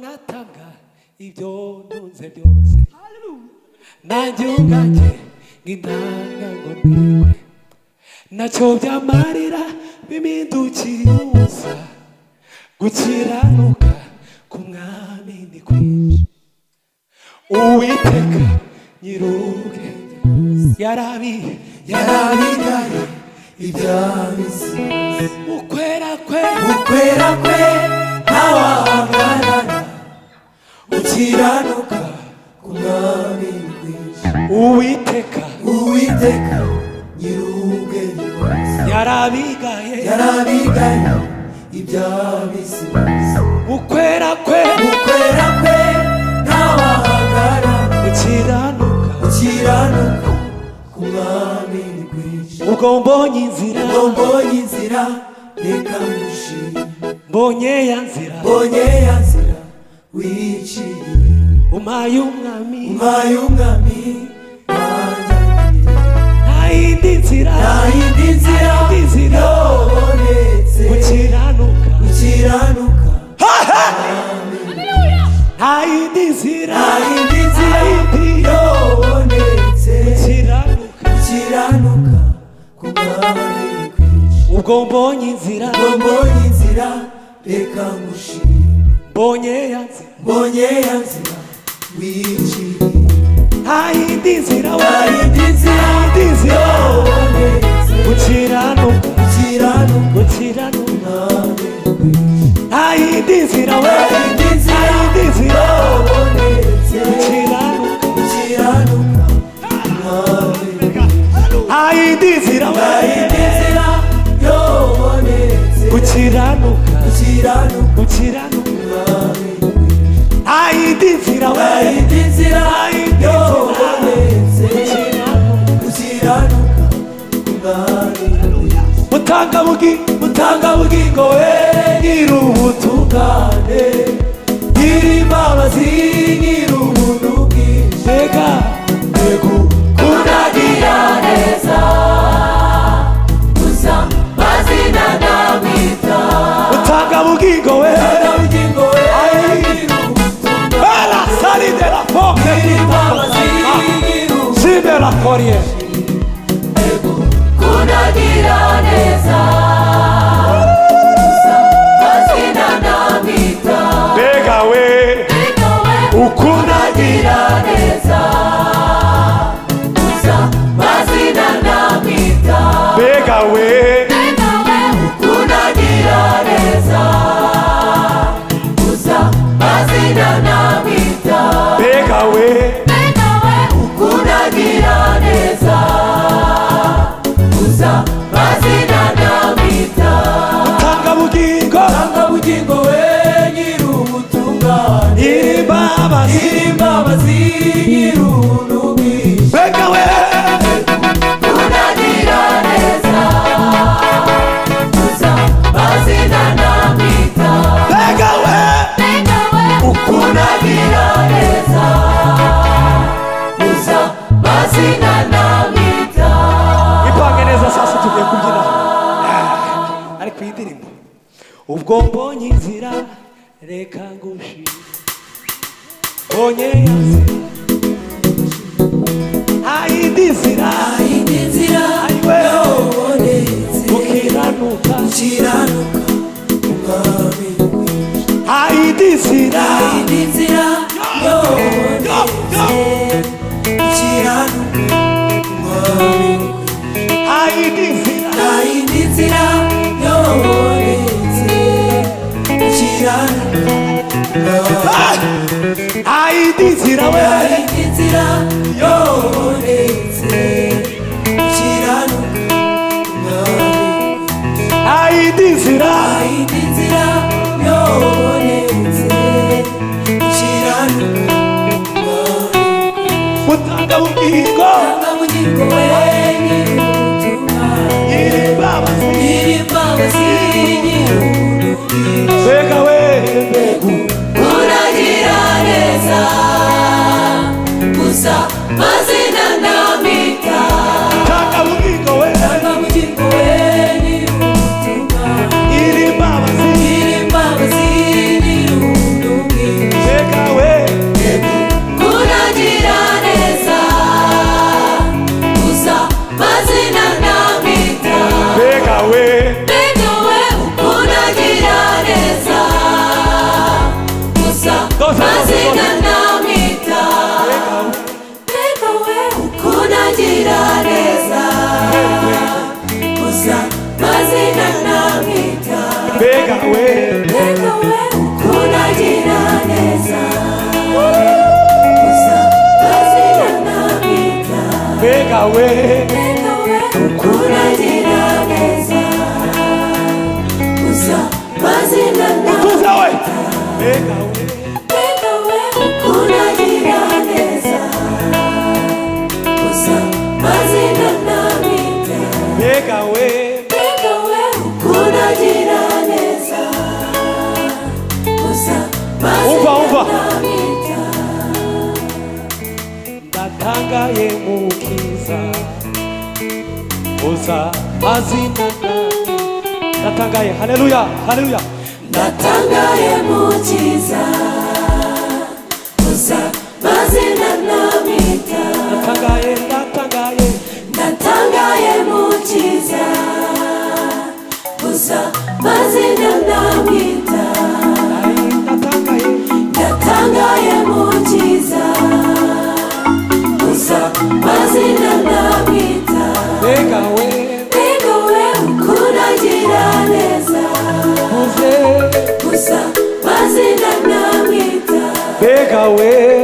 natanga ibyo ntunze byose nanjye ubwanjye ng'intanga ngo mbikwe nacyo byamarira bimpindukiye ubusa gukiranuka ku mwami ni kwinshi Uwiteka nyir'ubwenge yarabigaye iby'ab'isi ukwera kwe ntawahagarara ukiranuka ku mwami ni kwinshi Uwiteka nyir'ubwenge yarabigaye iby'ab'isi ukwera kwe ntawahagarara ukiranuka ku mwami ni kwinshi ubwo mbonye inzira reka ngushime mbonye ya nzira wiciye umpaye umwami nta yindi nzira yobonetse ukiranuka nta yindi nzira yobonetse ukiranuka ku mwami ni kwinshi ubwo mbonye inzira reka ngushime mbonye ya nzira wiciye nta yindi nzira ukiranuka nta yindi nzira mutanga bugingo we nyir'ubutungane nyir'imbabazi nyir'ubuntu bwinshi mbega kunagira neza gusa mazina ndamwita mutanga bugingo we bela salide la foke nyir'imbabazi sibela korie kunagira neza gusa mazina ndamwita mbega we ukunagira neza gusa mazina ndamwita mbega we ukunagira neza gusa mazina ndamwita mbega we ukunagira neza mazina ndamwita utanga bugingo we nyir'ubutungane nyir'imbabazi nyir'ubuntu bwinshi mbega we kunagira neza gusa mazina ndamwita mbega we ukunagira neza gusa mazina ndamwita ipange neza sasa tugiye kubyina ariko iyi ndirimbo ubwo mbonye inzira reka ngushime mbonye ya nzira ayindi nzira yobonetse ukiranuka umwami ayindi nzira yobonetse ukiranuka umwami ayindi nzira yobonetse ukiranuka ayindi nzira yobonetse ukiranuka ayindi nzira yobonetse ukiranuka utanga bugingo we nyir'imbabazi mbega we uragira neza gusa mazina ndamwita utanga bugingo we nyir'imbabazi nyir'ubuntu bwinshi mbega we ukunagira neza gusa mazina utuza we mbega we ukunagira neza gusa mazina namita mbega we ukunagira neza gusa umva mazina umva ndatangaye mukiza uza mazina ndatangaye haleluya haleluya ndatangaye mukiza gusa mazina namita ndatangaye ndatangaye mukiza gusa mazina namita ndatangaye mukiza gusa mazina namita mbega we ukunagira neza uze gusa mazina namita mbega we